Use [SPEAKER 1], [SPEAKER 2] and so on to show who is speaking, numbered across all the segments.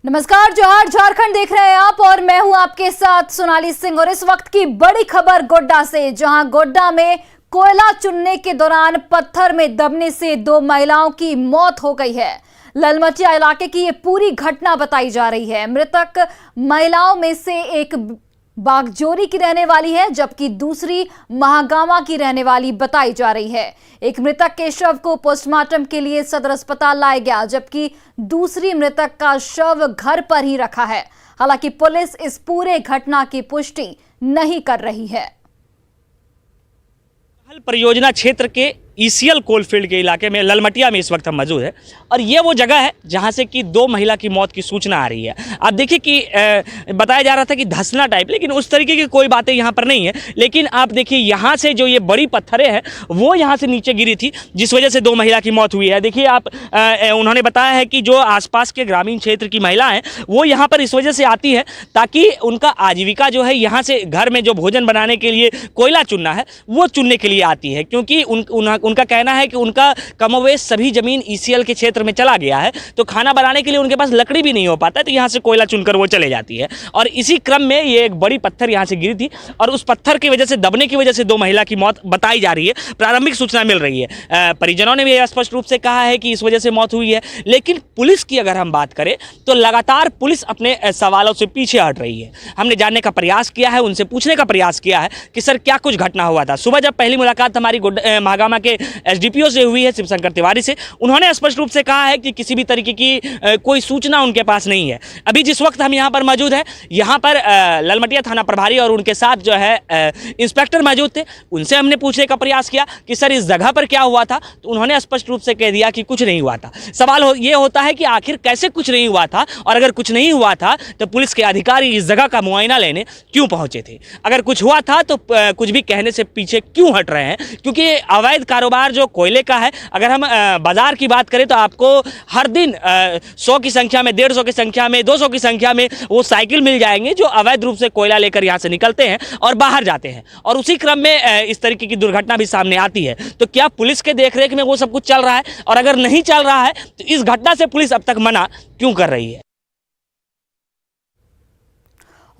[SPEAKER 1] नमस्कार, जोहार, झारखंड देख रहे हैं आप और मैं हूं आपके साथ सोनाली सिंह। और इस वक्त की बड़ी खबर गोड्डा से, जहां गोड्डा में कोयला चुनने के दौरान पत्थर में दबने से 2 महिलाओं की मौत हो गई है। ललमटिया इलाके की ये पूरी घटना बताई जा रही है। मृतक महिलाओं में से एक बागजोरी की रहने वाली है, जबकि दूसरी महागामा की रहने वाली बताई जा रही है। एक मृतक के शव को पोस्टमार्टम के लिए सदर अस्पताल लाया गया, जबकि दूसरी मृतक का शव घर पर ही रखा है। हालांकि पुलिस इस पूरे घटना की पुष्टि नहीं कर रही है।
[SPEAKER 2] परियोजना क्षेत्र के ईसीएल कोलफील्ड के इलाके में ललमटिया में इस वक्त हम मौजूद है और ये वो जगह है जहां से कि 2 महिला की मौत की सूचना आ रही है। आप देखिए कि बताया जा रहा था कि धंसना टाइप, लेकिन उस तरीके की कोई बातें यहां पर नहीं है। लेकिन आप देखिए यहां से जो ये बड़ी पत्थरें हैं वो यहां से नीचे गिरी थी, जिस वजह से 2 महिला की मौत हुई है। देखिए आप, उन्होंने बताया है कि जो आसपास के ग्रामीण क्षेत्र की महिला हैं वो यहाँ पर इस वजह से आती है ताकि उनका आजीविका जो है, यहाँ से घर में जो भोजन बनाने के लिए कोयला चुनना है वो चुनने के लिए आती है, क्योंकि उनका कहना है कि उनका कमोवेश सभी जमीन ईसीएल के क्षेत्र में चला गया है, तो खाना बनाने के लिए उनके पास लकड़ी भी नहीं हो पाता है, तो यहाँ से कोयला चुनकर वो चले जाती है। और इसी क्रम में ये एक बड़ी पत्थर यहाँ से गिरी थी और उस पत्थर की वजह से, दबने की वजह से 2 महिला की मौत बताई जा रही है। प्रारंभिक सूचना मिल रही है। परिजनों ने भी स्पष्ट रूप से कहा है कि इस वजह से मौत हुई है। लेकिन पुलिस की अगर हम बात करें तो लगातार पुलिस अपने सवालों से पीछे हट रही है। हमने जानने का प्रयास किया है, उनसे पूछने का प्रयास किया है कि सर क्या कुछ घटना हुआ था। सुबह जब पहली मुलाकात हमारी महागामा के एसडीपीओ से हुई है, शिवशंकर तिवारी से, उन्होंने स्पष्ट रूप से कहा है कि किसी भी तरीके की कोई सूचना उनके पास नहीं है। अभी जिस वक्त हम यहाँ पर मौजूद हैं, यहाँ पर ललमटिया थाना प्रभारी और उनके साथ जो है इंस्पेक्टर मौजूद थे। उनसे हमने पूछने का प्रयास किया कि सर इस जगह पर क्या हुआ था, तो उन्होंने स्पष्ट रूप से कह दिया कि कुछ नहीं हुआ था। सवाल ये होता है कि आखिर कैसे कुछ नहीं हुआ था, और अगर कुछ नहीं हुआ था तो पुलिस के अधिकारी इस जगह का मुआयना लेने क्यों पहुंचे थे। अगर कुछ हुआ था तो कुछ भी कहने से पीछे क्यों हट रहे हैं, क्योंकि अवैध कारोबार जो कोयले का है, अगर हम बाजार की बात करें तो आपको हर दिन 100 की संख्या में, 150 की संख्या में, 200 की संख्या में वो साइकिल मिल जाएंगे जो अवैध रूप से कोयला लेकर यहाँ से निकलते हैं और बाहर जाते हैं। और उसी क्रम में इस तरीके की दुर्घटना भी सामने आती है। तो क्या पुलिस के देखरेख में वो सब कुछ चल रहा है, और अगर नहीं चल रहा है तो इस घटना से पुलिस अब तक मना क्यों कर रही है।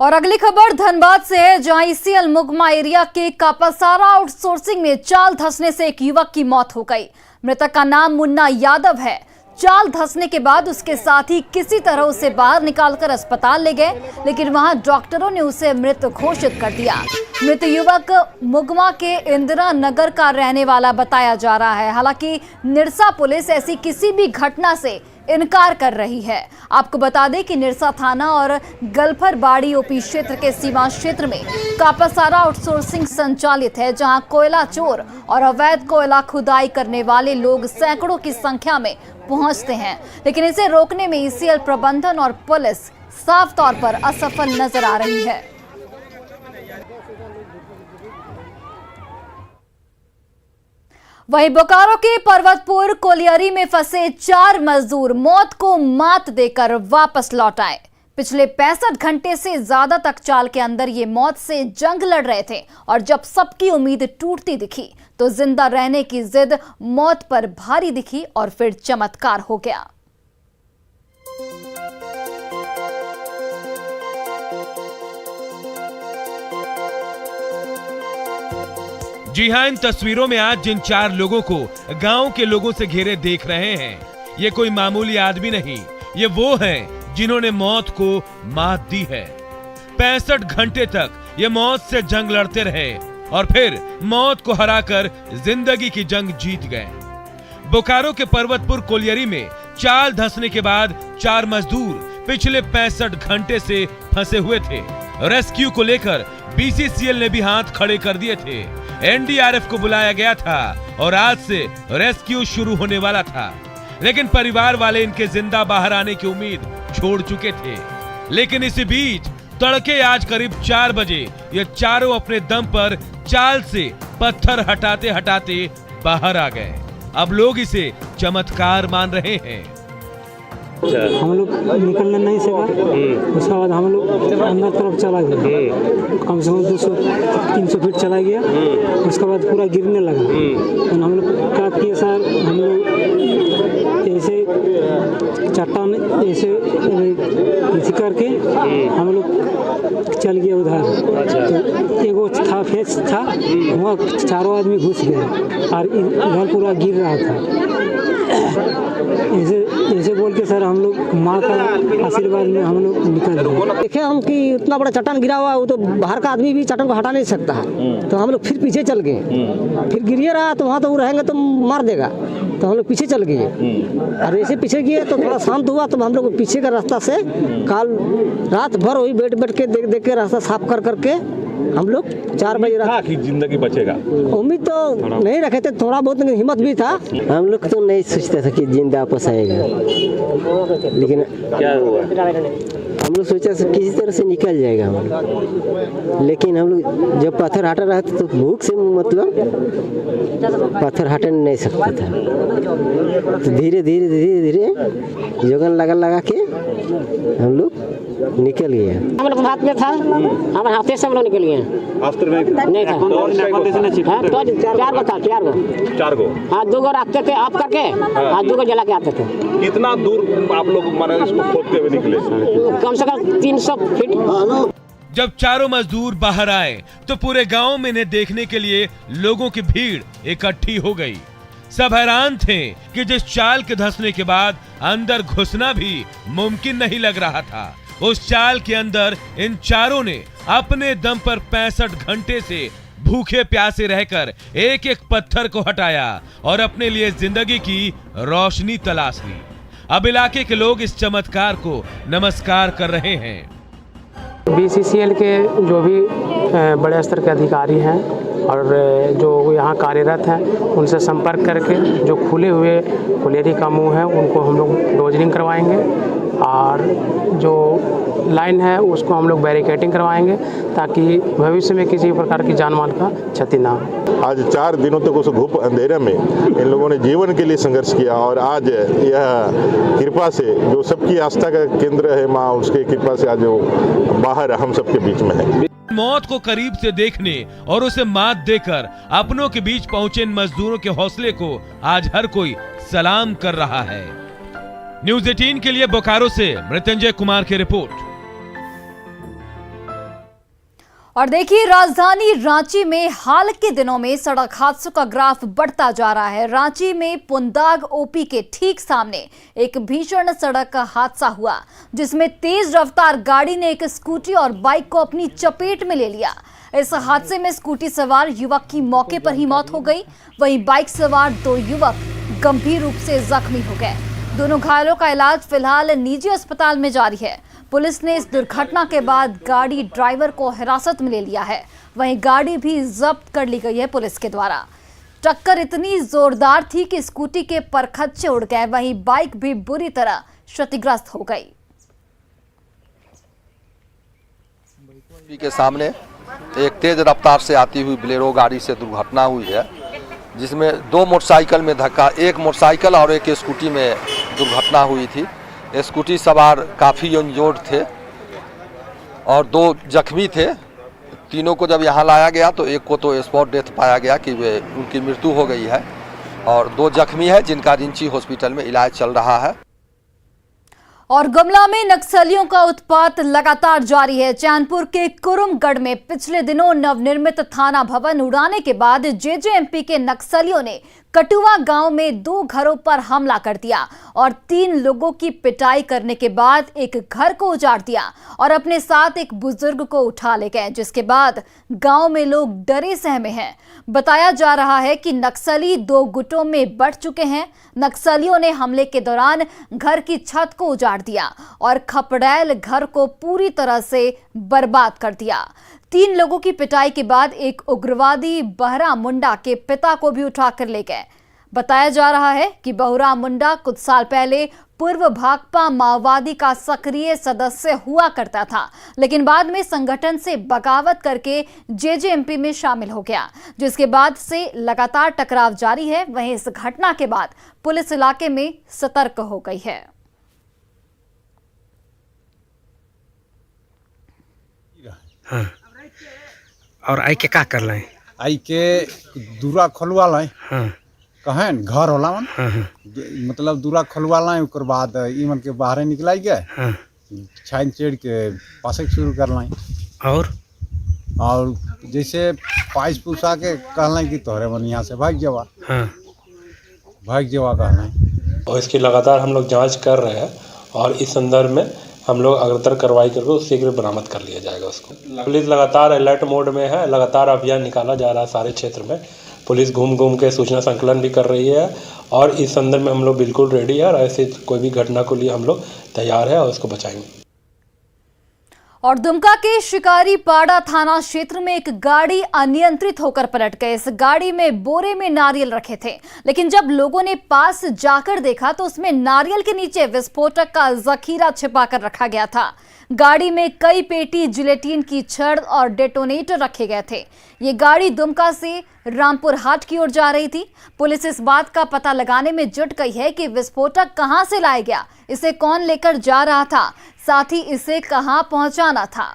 [SPEAKER 1] और अगली खबर धनबाद से है, जहां ईसीएल मुगमा एरिया के कापासारा आउटसोर्सिंग में चाल धंसने से एक युवक की मौत हो गई। मृतक का नाम मुन्ना यादव है। चाल धंसने के बाद उसके साथी किसी तरह उसे बाहर निकालकर अस्पताल ले गए, लेकिन वहां डॉक्टरों ने उसे मृत घोषित कर दिया। मृत युवक मुगमा के इंदिरा नगर का रहने वाला बताया जा रहा है। हालांकि निरसा पुलिस ऐसी किसी भी घटना से इनकार कर रही है। आपको बता दें कि निरसा थाना और गलफरबाड़ी ओपी क्षेत्र के सीमा क्षेत्र में कापासारा आउटसोर्सिंग संचालित है, जहां कोयला चोर और अवैध कोयला खुदाई करने वाले लोग सैकड़ों की संख्या में पहुंचते हैं। लेकिन इसे रोकने में ईसीएल प्रबंधन और पुलिस साफ तौर पर असफल नजर आ रही है। वहीं बोकारो के पर्वतपुर कोलियरी में फंसे 4 मजदूर मौत को मात देकर वापस लौट आए। पिछले 65 घंटे से ज्यादा तक चाल के अंदर ये मौत से जंग लड़ रहे थे, और जब सबकी उम्मीद टूटती दिखी तो जिंदा रहने की जिद मौत पर भारी दिखी और फिर चमत्कार हो गया।
[SPEAKER 3] जी हां, इन तस्वीरों में आज जिन 4 लोगों को गांव के लोगों से घेरे देख रहे हैं, ये कोई मामूली आदमी नहीं, ये वो हैं जिन्होंने मौत को मात दी है। 65 घंटे तक ये मौत से जंग लड़ते रहे और फिर मौत को हराकर जिंदगी की जंग जीत गए। बोकारो के पर्वतपुर कोलियरी में चाल धंसने के बाद 4 मजदूर पिछले 65 घंटे से फंसे हुए थे। रेस्क्यू को लेकर बीसीसीएल ने भी हाथ खड़े कर दिए थे। एनडीआरएफ को बुलाया गया था और आज से रेस्क्यू शुरू होने वाला था, लेकिन परिवार वाले इनके जिंदा बाहर आने की उम्मीद छोड़ चुके थे। लेकिन इसी बीच तड़के आज करीब 4 बजे ये चारों अपने दम पर चाल से पत्थर हटाते हटाते बाहर आ गए। अब लोग इसे चमत्कार मान रहे हैं।
[SPEAKER 4] हम लोग निकलने नहीं सका। उसके बाद हम लोग अंदर तरफ चला गया, कम से कम 200-300 फीट चला गया। उसके बाद पूरा गिरने लगा। तो हम लोग क्या किए सर, हम लोग ऐसे चट्टान ऐसे हम लोग चल गए उधर। तो एगो था फेस था, वहाँ 4 आदमी घुस गए और इधर पूरा गिर रहा था। ऐसे बोल के सर हम लोग माँ का आशीर्वाद में हम लोग निकल गए।
[SPEAKER 5] देखे हम कि इतना बड़ा चट्टान गिरा हुआ है, वो तो बाहर का आदमी भी चट्टान को हटा नहीं सकता है। तो हम लोग फिर पीछे चल गए, फिर गिरिए रहा तो वहाँ तो वो रहेंगे तो मार देगा, तो हम लोग पीछे चल गए। और ऐसे पीछे गए तो थोड़ा शांत हुआ, तो हम लोग पीछे का रास्ता से कल रात भर वही बैठ के देख के रास्ता साफ करके हम लोग 4 बजे रात
[SPEAKER 6] कि जिंदगी बचेगा।
[SPEAKER 5] उम्मीद तो नहीं रखे थे, थोड़ा बहुत हिम्मत भी था। हम लोग तो नहीं सोचते थे कि जिंदा वापस आएगा, लेकिन
[SPEAKER 6] क्या हुआ?
[SPEAKER 5] हम लोग सोचा किसी तरह से निकल जाएगा हम लोग। लेकिन हम लोग जब पत्थर हटा रहा था तो भूख से मतलब पत्थर हटा नहीं सकता था। तो धीरे धीरे जोगन लगा के हम लोग निकल गए। हम लोग हाथ में था, हम हाथे से हम लोग निकल गए।
[SPEAKER 6] अस्त्र नहीं
[SPEAKER 5] था। तो 4 गो। हाँ 2 गो रखते थे आप करके, हाँ 2 गो जला के आते थे।
[SPEAKER 6] कितना दूर आप लोग माने इसको खोदते हुए निकले?
[SPEAKER 5] कम से कम 300 फीट।
[SPEAKER 3] जब चारों मजदूर बाहर आए तो पूरे गांव में इन्हें देखने के लिए लोगों की भीड़ इकट्ठी हो गई। सब हैरान थे कि जिस चाल के धंसने के बाद अंदर घुसना भी मुमकिन नहीं लग रहा था, उस चाल के अंदर इन चारों ने अपने दम पर 65 घंटे से भूखे प्यासे रहकर एक एक पत्थर को हटाया और अपने लिए जिंदगी की रोशनी तलाश ली। अब इलाके के लोग इस चमत्कार को नमस्कार कर रहे हैं।
[SPEAKER 7] BCCL के जो भी बड़े स्तर के अधिकारी हैं और जो यहाँ कार्यरत हैं, उनसे संपर्क करके जो खुले हुए खुलेरी का मुंह है उनको हम लोग डोजरिंग करवाएंगे और जो लाइन है उसको हम लोग बैरिकेडिंग करवाएंगे ताकि भविष्य में किसी प्रकार की जान माल का क्षति ना हो।
[SPEAKER 8] आज 4 दिनों तक उस घुप अंधेरे में इन लोगों ने जीवन के लिए संघर्ष किया और आज यह कृपा से जो सबकी आस्था का केंद्र है माँ, उसके कृपा से आज वो बाहर हम सबके बीच में है।
[SPEAKER 3] मौत को करीब से देखने और उसे मात देकर अपनों के बीच पहुंचे इन मजदूरों के हौसले को आज हर कोई सलाम कर रहा है। न्यूज़ 18 के लिए बोकारो से मृत्युंजय कुमार की रिपोर्ट।
[SPEAKER 1] और देखिए, राजधानी रांची में हाल के दिनों में सड़क हादसों का ग्राफ बढ़ता जा रहा है। रांची में पुंदाग ओपी के ठीक सामने एक भीषण सड़क हादसा हुआ, जिसमें तेज रफ्तार गाड़ी ने एक स्कूटी और बाइक को अपनी चपेट में ले लिया। इस हादसे में स्कूटी सवार युवक की मौके पर ही मौत हो गई, वहीं बाइक सवार 2 युवक गंभीर रूप से जख्मी हो गए। दोनों घायलों का इलाज फिलहाल निजी अस्पताल में जारी है। पुलिस ने इस दुर्घटना के बाद गाड़ी ड्राइवर को हिरासत में ले लिया है, वहीं गाड़ी भी जब्त कर ली गई है पुलिस के द्वारा। टक्कर इतनी जोरदार थी कि स्कूटी के परखच्चे उड़ गए, वहीं बाइक भी बुरी तरह क्षतिग्रस्त हो गई।
[SPEAKER 9] के सामने एक तेज रफ्तार से आती हुई बोलेरो गाड़ी से दुर्घटना हुई है, जिसमें 2 मोटरसाइकिल में धक्का, एक मोटरसाइकिल और एक स्कूटी में दुर्घटना हुई थी। स्कूटी सवार काफ़ी इंजर्ड थे और 2 जख्मी थे। तीनों को जब यहाँ लाया गया तो एक को तो स्पॉट डेथ पाया गया कि वे उनकी मृत्यु हो गई है और 2 जख्मी है जिनका रिंची हॉस्पिटल में इलाज चल रहा है।
[SPEAKER 1] और गुमला में नक्सलियों का उत्पात लगातार जारी है। चैनपुर के कुरुमगढ़ में पिछले दिनों नवनिर्मित थाना भवन उड़ाने के बाद जेजेएमपी के नक्सलियों ने कटुआ गांव में 2 घरों पर हमला कर दिया और 3 लोगों की पिटाई करने के बाद एक घर को उजाड़ दिया और अपने साथ एक बुजुर्ग को उठा ले गए, जिसके बाद गांव में लोग डरे सहमे हैं। बताया जा रहा है कि नक्सली 2 गुटों में बढ़ चुके हैं। नक्सलियों ने हमले के दौरान घर की छत को उजाड़ दिया और खपड़ैल घर को पूरी तरह से बर्बाद कर दिया। 3 लोगों की पिटाई के बाद एक उग्रवादी बहरा मुंडा के पिता को भी उठाकर ले गए। बताया जा रहा है कि बहरा मुंडा कुछ साल पहले पूर्व भाकपा माओवादी का सक्रिय सदस्य हुआ करता था, लेकिन बाद में संगठन से बगावत करके जेजेएमपी में शामिल हो गया, जिसके बाद से लगातार टकराव जारी है। वहीं इस घटना के बाद पुलिस इलाके में सतर्क हो गई है।
[SPEAKER 10] हाँ। और आई के का कर लाए?
[SPEAKER 11] आई के दूरा खोलवा लाए।
[SPEAKER 10] हाँ।
[SPEAKER 11] कहें घर होला मन।
[SPEAKER 10] हाँ।
[SPEAKER 11] मतलब दूरा खोलवा लाए, ओकर बाद ईमन के बाहर निकलाई गए।
[SPEAKER 10] हाँ।
[SPEAKER 11] छाइन चेड़ के पासक शुरू कर लाएं और जैसे पाइस पूछा के कहलें कि तोहरे मन यहाँ से भाग जावा,
[SPEAKER 10] हाँ
[SPEAKER 11] भाग जावा कहलें।
[SPEAKER 12] और इसकी लगातार हम लोग जांच कर रहे हैं और इस संदर्भ में हम लोग अग्रतर कार्रवाई करके शीघ्र बरामद कर लिया जाएगा उसको। पुलिस लगातार अलर्ट मोड में है, लगातार अभियान निकाला जा रहा है सारे क्षेत्र में। पुलिस घूम घूम के सूचना संकलन भी कर रही है और इस संदर्भ में हम लोग बिल्कुल रेडी है और ऐसे कोई भी घटना को लिए हम लोग तैयार है और उसको बचाएंगे।
[SPEAKER 1] और दुमका के शिकारीपाड़ा थाना क्षेत्र में एक गाड़ी अनियंत्रित होकर पलट गई। इस गाड़ी में बोरे में नारियल रखे थे, लेकिन जब लोगों ने पास जाकर देखा तो उसमें नारियल के नीचे विस्फोटक का जखीरा छिपा कर रखा गया था। गाड़ी में कई पेटी जिलेटिन की छड़ और डेटोनेटर रखे गए थे। ये गाड़ी दुमका से रामपुर हाट की ओर जा रही थी। पुलिस इस बात का पता लगाने में जुट गई है कि विस्फोटक कहां से लाया गया, इसे कौन लेकर जा रहा था, साथ ही इसे कहां पहुंचाना था।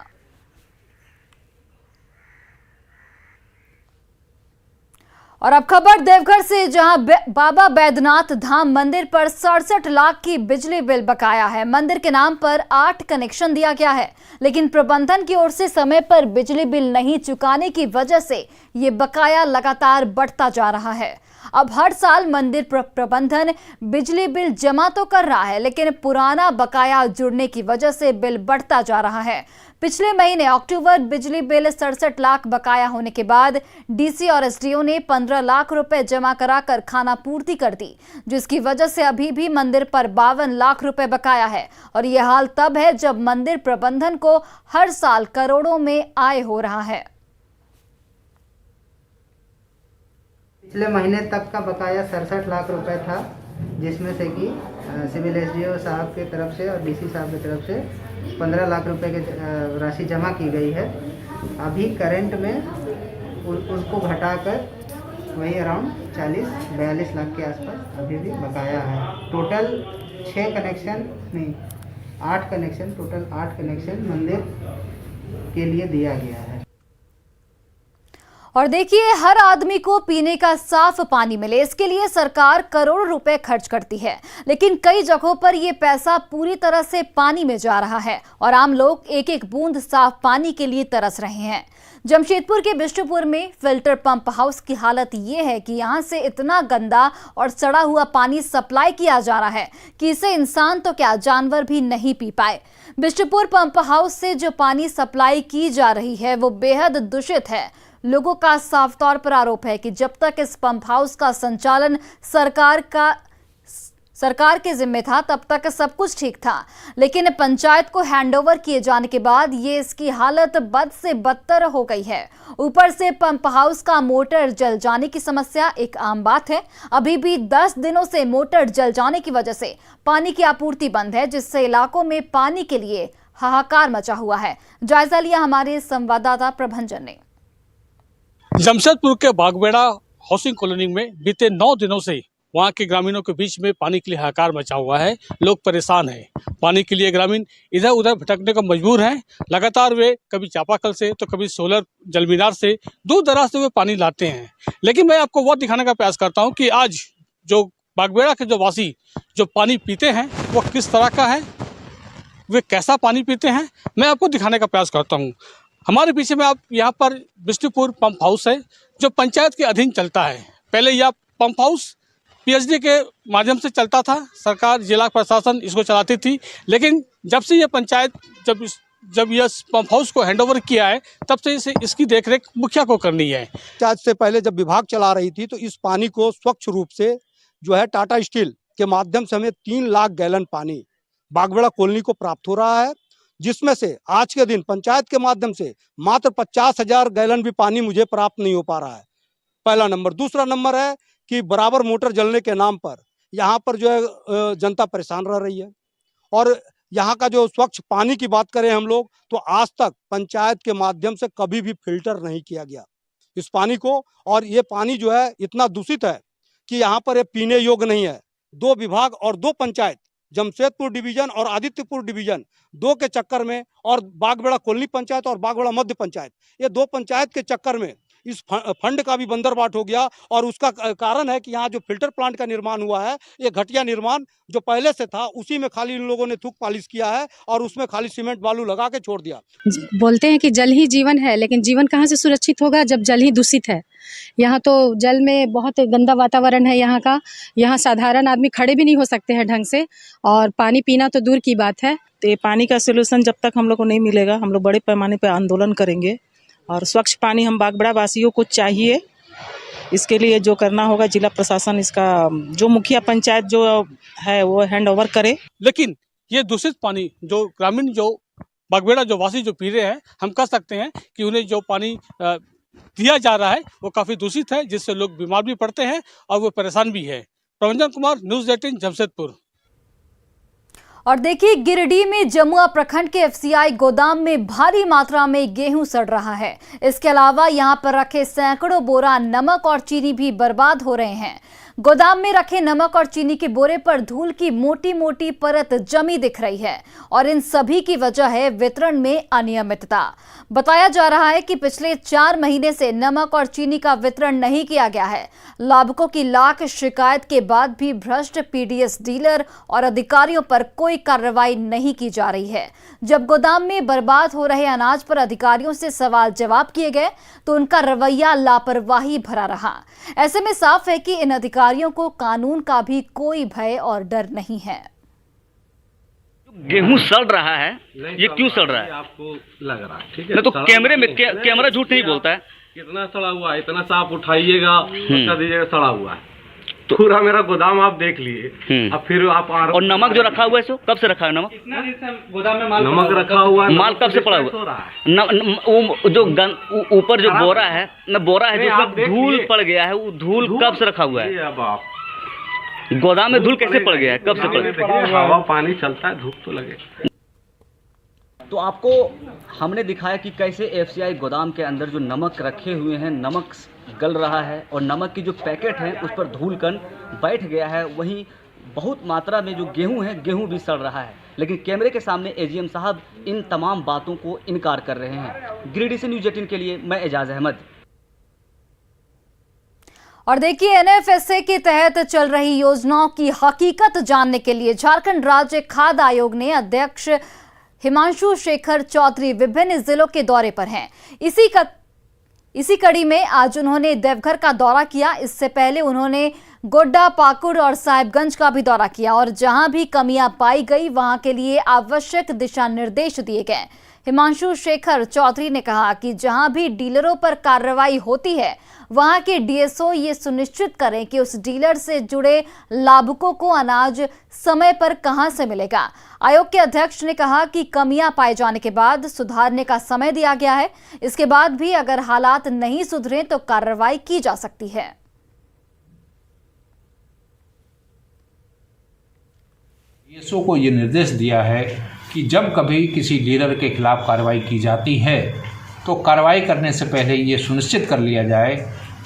[SPEAKER 1] और अब खबर देवघर से, जहां बाबा बैद्यनाथ धाम मंदिर पर 67 लाख की बिजली बिल बकाया है। मंदिर के नाम पर 8 कनेक्शन दिया गया है, लेकिन प्रबंधन की ओर से समय पर बिजली बिल नहीं चुकाने की वजह से ये बकाया लगातार बढ़ता जा रहा है। अब हर साल मंदिर प्रबंधन बिजली बिल जमा तो कर रहा है, लेकिन पुराना बकाया जुड़ने की वजह से बिल बढ़ता जा रहा है। पिछले महीने अक्टूबर बिजली बिल 67 लाख बकाया होने के बाद डीसी और एसडीओ ने 15 लाख रुपए जमा कराकर खाना पूर्ति कर दी, जिसकी वजह से अभी भी मंदिर पर 52 लाख रुपए बकाया है। और यह हाल तब है जब मंदिर प्रबंधन को हर साल करोड़ों में आय हो रहा है।
[SPEAKER 13] पिछले महीने तक का बकाया 67 लाख रुपए था, जिसमें से कि सिविल एसडीओ साहब की तरफ से और डीसी साहब की तरफ से 15 लाख रुपए की राशि जमा की गई है। अभी करंट में उसको घटाकर वही अराउंड 40-42 लाख के आसपास अभी भी बकाया है। टोटल 6 कनेक्शन नहीं 8 कनेक्शन, टोटल 8 कनेक्शन मंदिर के लिए दिया गया है।
[SPEAKER 1] और देखिए, हर आदमी को पीने का साफ पानी मिले, इसके लिए सरकार करोड़ों रुपए खर्च करती है, लेकिन कई जगहों पर यह पैसा पूरी तरह से पानी में जा रहा है और आम लोग एक एक बूंद साफ पानी के लिए तरस रहे हैं। जमशेदपुर के बिष्टुपुर में फिल्टर पंप हाउस की हालत ये है कि यहाँ से इतना गंदा और सड़ा हुआ पानी सप्लाई किया जा रहा है कि इसे इंसान तो क्या, जानवर भी नहीं पी पाए। बिष्टुपुर पंप हाउस से जो पानी सप्लाई की जा रही है वो बेहद दूषित है। लोगों का साफ तौर पर आरोप है कि जब तक इस पंप हाउस का संचालन सरकार के जिम्मे था तब तक सब कुछ ठीक था, लेकिन पंचायत को हैंडओवर किए जाने के बाद ये इसकी हालत बद से बदतर हो गई है। ऊपर से पंप हाउस का मोटर जल जाने की समस्या एक आम बात है। अभी भी 10 दिनों से मोटर जल जाने की वजह से पानी की आपूर्ति बंद है, जिससे इलाकों में पानी के लिए हाहाकार मचा हुआ है। जायजा लिया हमारे संवाददाता प्रभंजन ने।
[SPEAKER 14] जमशेदपुर के बागबेड़ा हाउसिंग कॉलोनी में बीते 9 दिनों से वहां के ग्रामीणों के बीच में पानी के लिए हाहाकार मचा हुआ है। लोग परेशान हैं। पानी के लिए ग्रामीण इधर उधर भटकने को मजबूर हैं। लगातार वे कभी चापाकल से तो कभी सोलर जलमीनार से दूर दराज से वे पानी लाते हैं। लेकिन मैं आपको वो दिखाने का प्रयास करता हूँ कि आज जो बागबेड़ा के जो वासी जो पानी पीते हैं वो किस तरह का है, वे कैसा पानी पीते हैं, मैं आपको दिखाने का प्रयास करता हूँ। हमारे पीछे में आप यहाँ पर बिष्टुपुर पंप हाउस है जो पंचायत के अधीन चलता है। पहले यह पंप हाउस पीएचडी के माध्यम से चलता था, सरकार जिला प्रशासन इसको चलाती थी, लेकिन जब से ये पंचायत जब यह पंप हाउस को हैंडओवर किया है तब से इसकी देखरेख मुखिया को करनी है।
[SPEAKER 15] आज से पहले जब विभाग चला रही थी तो इस पानी को स्वच्छ रूप से जो है टाटा स्टील के माध्यम से हमें 3 लाख गैलन पानी बागबेड़ा कॉलोनी को प्राप्त हो रहा है, जिसमें से आज के दिन पंचायत के माध्यम से मात्र 50,000 गैलन भी पानी मुझे प्राप्त नहीं हो पा रहा है। पहला नंबर। दूसरा नंबर है कि बराबर मोटर जलने के नाम पर यहाँ पर जो है जनता परेशान रह रही है। और यहाँ का जो स्वच्छ पानी की बात करें हम लोग तो आज तक पंचायत के माध्यम से कभी भी फिल्टर नहीं किया गया इस पानी को। और ये पानी जो है इतना दूषित है कि यहाँ पर ये पीने योग्य नहीं है। 2 विभाग और 2 पंचायत, जमशेदपुर डिवीजन और आदित्यपुर डिवीजन 2 के चक्कर में, और बागबेड़ा कॉलोनी पंचायत और बागबेड़ा मध्य पंचायत, ये 2 पंचायत के चक्कर में इस फंड का भी बंदरबाट हो गया। और उसका कारण है कि यहाँ जो फिल्टर प्लांट का निर्माण हुआ है, ये घटिया निर्माण जो पहले से था, उसी में खाली इन लोगों ने थूक पालिश किया है और उसमें खाली सीमेंट बालू लगा के छोड़ दिया।
[SPEAKER 16] बोलते हैं कि जल ही जीवन है, लेकिन जीवन कहाँ से सुरक्षित होगा जब जल ही दूषित है। यहाँ तो जल में बहुत गंदा वातावरण है यहाँ का। यहाँ साधारण आदमी खड़े भी नहीं हो सकते हैं ढंग से, और पानी पीना तो दूर की बात है।
[SPEAKER 17] तो ये पानी का सोल्यूशन जब तक हम लोग को नहीं मिलेगा, हम लोग बड़े पैमाने पर आंदोलन करेंगे। और स्वच्छ पानी हम बागबेड़ा वासियों को चाहिए। इसके लिए जो करना होगा जिला प्रशासन, इसका जो मुखिया पंचायत जो है वो हैंड ओवर करे।
[SPEAKER 14] लेकिन ये दूषित पानी जो ग्रामीण जो बागबेड़ा जो वासी जो पी रहे हैं, हम कह सकते हैं कि उन्हें जो पानी दिया जा रहा है वो काफ़ी दूषित है, जिससे लोग बीमार भी पड़ते हैं और वो परेशान भी है। प्रवंजन कुमार, न्यूज़ 18 जमशेदपुर।
[SPEAKER 1] और देखिए, गिरिडीह में जमुआ प्रखंड के एफसीआई गोदाम में भारी मात्रा में गेहूं सड़ रहा है। इसके अलावा यहां पर रखे सैकड़ों बोरा नमक और चीनी भी बर्बाद हो रहे हैं। गोदाम में रखे नमक और चीनी के बोरे पर धूल की मोटी मोटी परत जमी दिख रही है और इन सभी की वजह है वितरण में अनियमितता। बताया जा रहा है कि पिछले 4 महीने से नमक और चीनी का वितरण नहीं किया गया है। लाभुकों की लाख शिकायत के बाद भी भ्रष्ट पीडीएस डीलर और अधिकारियों पर कोई कार्रवाई नहीं की जा रही है। जब गोदाम में बर्बाद हो रहे अनाज पर अधिकारियों से सवाल जवाब किए गए तो उनका रवैया लापरवाही भरा रहा। ऐसे में साफ है कि इन अधिकारियों को कानून का भी कोई भय और डर नहीं है।
[SPEAKER 18] गेहूं सड़ रहा है, ये क्यों सड़ रहा है?
[SPEAKER 19] आपको लग रहा है, ठीक है?
[SPEAKER 18] नहीं तो कैमरे में कैमरा झूठ नहीं बोलता है।
[SPEAKER 19] कितना सड़ा हुआ है, इतना साफ उठाइएगा, उसका दीजिएगा सड़ा हुआ है। तो पूरा मेरा गोदाम आप देख लिए। अब फिर आप
[SPEAKER 18] और नमक जो रखा हुआ है, कब से रखा है नमक?
[SPEAKER 19] गोदाम में माल नमक रखा हुआ है।
[SPEAKER 18] माल कब से पड़ा हुआ है? जो ऊपर जो बोरा है न, बोरा है जिसमें धूल पड़ गया है, वो धूल कब से रखा हुआ है?
[SPEAKER 19] अब आप
[SPEAKER 18] गोदाम में धूल कैसे पड़ गया है, कब से पड़ गया?
[SPEAKER 19] हवा पानी चलता है, धूप तो लगे।
[SPEAKER 18] तो आपको हमने दिखाया कि कैसे एफसीआई गोदाम के अंदर जो नमक रखे हुए हैं, नमक गल रहा है और नमक की जो पैकेट है उस पर धूल कण बैठ गया है। वहीं बहुत मात्रा में जो गेहूं है, गेहूं भी सड़ रहा है। लेकिन कैमरे के सामने एजीएम साहब इन तमाम बातों को इनकार कर रहे हैं। गिरिडीह से न्यूज़ 18 के लिए मैं एजाज अहमद।
[SPEAKER 1] और देखिए, एनएफएसए के तहत चल रही योजनाओं की हकीकत जानने के लिए झारखंड राज्य खाद्य आयोग ने अध्यक्ष हिमांशु शेखर चौधरी विभिन्न जिलों के दौरे पर हैं। इसी कड़ी में आज उन्होंने देवघर का दौरा किया। इससे पहले उन्होंने गोड्डा, पाकुड़ और साहिबगंज का भी दौरा किया और जहां भी कमियां पाई गई वहां के लिए आवश्यक दिशा निर्देश दिए गए। हिमांशु शेखर चौधरी ने कहा कि जहां भी डीलरों पर कार्रवाई होती है वहां के डीएसओ ये सुनिश्चित करें कि उस डीलर से जुड़े लाभुकों को अनाज समय पर कहां से मिलेगा। आयोग के अध्यक्ष ने कहा कि कमियां पाए जाने के बाद सुधारने का समय दिया गया है। इसके बाद भी अगर हालात नहीं सुधरे तो कार्रवाई की जा सकती है।
[SPEAKER 20] डीएसओ को ये निर्देश दिया है कि जब कभी किसी डीलर के खिलाफ कार्रवाई की जाती है तो कार्रवाई करने से पहले ये सुनिश्चित कर लिया जाए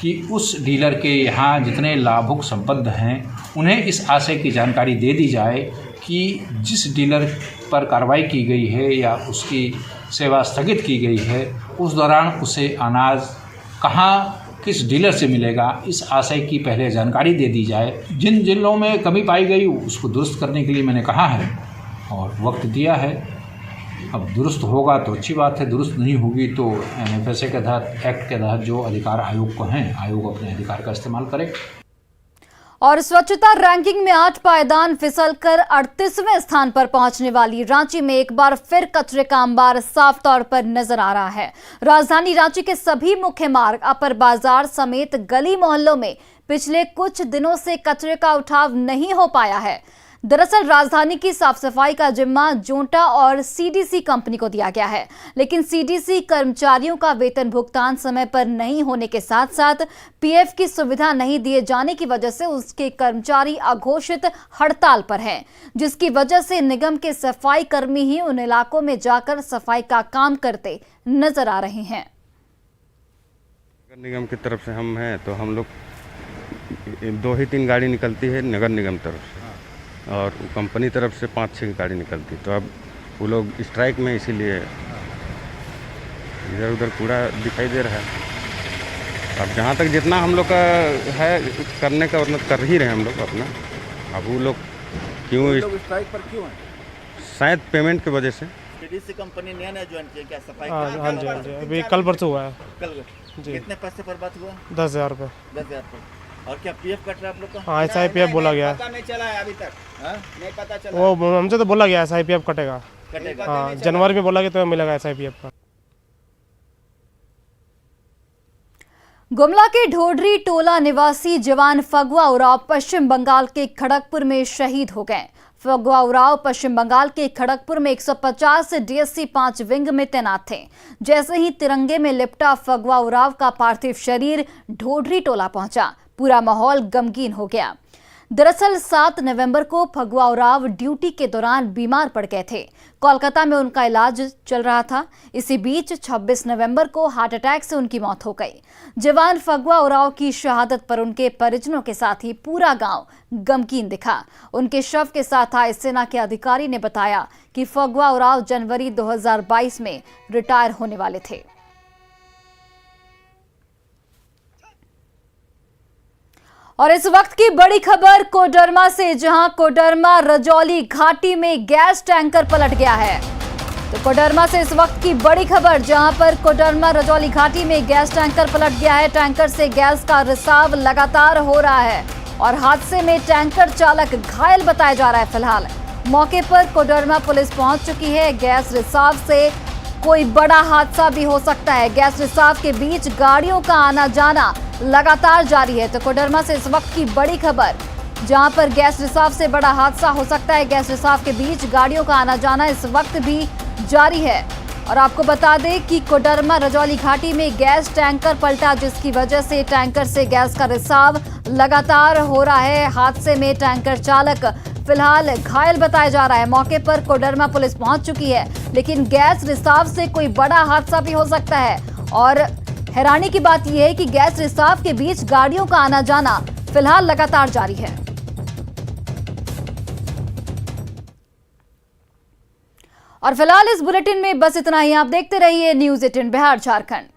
[SPEAKER 20] कि उस डीलर के यहाँ जितने लाभुक संबद्ध हैं उन्हें इस आशय की जानकारी दे दी जाए कि जिस डीलर पर कार्रवाई की गई है या उसकी सेवा स्थगित की गई है उस दौरान उसे अनाज कहाँ किस डीलर से मिलेगा, इस आशय की पहले जानकारी दे दी जाए। जिन जिलों में कमी पाई गई उसको दुरुस्त करने के लिए मैंने कहा है और वक्त दिया है। अब दुरुस्त होगा तो अच्छी बात है, दुरुस्त नहीं होगी तो एनएफएसए के तहत, एक्ट के तहत जो अधिकार आयोग को हैं, आयोग अपने अधिकार का इस्तेमाल करे।
[SPEAKER 1] और स्वच्छता रैंकिंग में 8 पायदान फिसलकर 38वें स्थान पर पहुंचने वाली रांची में एक बार फिर कचरे का अंबार साफ तौर पर नजर आ रहा है। राजधानी रांची के सभी मुख्य मार्ग, अपर बाजार समेत गली मोहल्लों में पिछले कुछ दिनों से कचरे का उठाव नहीं हो पाया है। दरअसल राजधानी की साफ सफाई का जिम्मा जोंटा और सीडीसी कंपनी को दिया गया है, लेकिन सीडीसी कर्मचारियों का वेतन भुगतान समय पर नहीं होने के साथ साथ पीएफ की सुविधा नहीं दिए जाने की वजह से उसके कर्मचारी अघोषित हड़ताल पर हैं, जिसकी वजह से निगम के सफाई कर्मी ही उन इलाकों में जाकर सफाई का काम करते नजर आ रहे हैं।
[SPEAKER 21] नगर निगम की तरफ से हम हैं तो हम लोग 2 ही 3 गाड़ी निकलती है नगर निगम तरफ से और कंपनी तरफ से 5-6 गाड़ी निकलती। तो अब वो लोग स्ट्राइक में, इसीलिए इधर उधर कूड़ा दिखाई दे रहा है। अब जहाँ तक जितना हम लोग का है करने का उतना कर ही रहे हैं हम लोग अपना। अब वो लोग क्यों
[SPEAKER 2] स्ट्राइक पर क्यों है?
[SPEAKER 21] शायद पेमेंट की वजह से।
[SPEAKER 2] डीसी कंपनी नया ज्वाइन किया क्या सफाई?
[SPEAKER 22] हाँ जी हाँ जी, अभी कल परसों हुआ है।
[SPEAKER 2] कल
[SPEAKER 22] जी।
[SPEAKER 2] कितने पैसे पर बात हुआ?
[SPEAKER 22] 10,000 रुपये।
[SPEAKER 2] 10,000 रुपये। और क्या पीएफ कट रहा है आप लोग का?
[SPEAKER 22] हाँ SIPF बोला गया है।
[SPEAKER 2] पता नहीं चला है अभी तक? नहीं पता चला।
[SPEAKER 22] वो हमसे तो बोला गया SIPF कटेगा। हाँ जनवरी में बोला गया तो मिलेगा SIPF का।
[SPEAKER 1] गुमला के ढोडरी टोला निवासी जवान फगुआ उराव पश्चिम बंगाल के खड़गपुर में शहीद हो गए। फगुआ उराव पश्चिम बंगाल के खड़गपुर में 150 DSC 5 विंग में तैनात थे। जैसे ही तिरंगे में लिपटा फगुआ उराव का पार्थिव शरीर ढोडरी टोला पहुंचा, पूरा माहौल गमगीन हो गया। दरअसल 7 नवंबर को फगुआ उराव ड्यूटी के दौरान बीमार पड़ गए थे। कोलकाता में उनका इलाज चल रहा था। इसी बीच 26 नवंबर को हार्ट अटैक से उनकी मौत हो गई। जवान फगुआ उराव की शहादत पर उनके परिजनों के साथ ही पूरा गांव गमगीन दिखा। उनके शव के साथ आए सेना के अधिकारी ने बताया कि फगुआ उराव जनवरी 2022 में रिटायर होने वाले थे। और इस वक्त की बड़ी खबर कोडरमा से, जहां कोडरमा रजौली घाटी में गैस टैंकर पलट गया है। तो कोडरमा से इस वक्त की बड़ी खबर, जहां पर कोडरमा रजौली घाटी में गैस टैंकर पलट गया है। टैंकर से गैस का रिसाव लगातार हो रहा है और हादसे में टैंकर चालक घायल बताया जा रहा है। फिलहाल मौके पर कोडरमा पुलिस पहुंच चुकी है। गैस रिसाव से कोई बड़ा हादसा भी हो सकता है। गैस रिसाव के बीच गाड़ियों का आना जाना लगातार जारी है। तो कोडरमा से इस वक्त की बड़ी खबर, जहां पर गैस रिसाव से बड़ा हादसा हो सकता है। गैस रिसाव के बीच गाड़ियों का आना जाना इस वक्त भी जारी है। और आपको बता दें कि कोडरमा रजौली घाटी में गैस टैंकर पलटा, जिसकी वजह से टैंकर से गैस का रिसाव लगातार हो रहा है। हादसे में टैंकर चालक फिलहाल घायल बताया जा रहा है। मौके पर कोडरमा पुलिस पहुंच चुकी है, लेकिन गैस रिसाव से कोई बड़ा हादसा भी हो सकता है। और हैरानी की बात यह है कि गैस रिसाव के बीच गाड़ियों का आना जाना फिलहाल लगातार जारी है। और फिलहाल इस बुलेटिन में बस इतना ही। आप देखते रहिए न्यूज़ 18 बिहार झारखंड।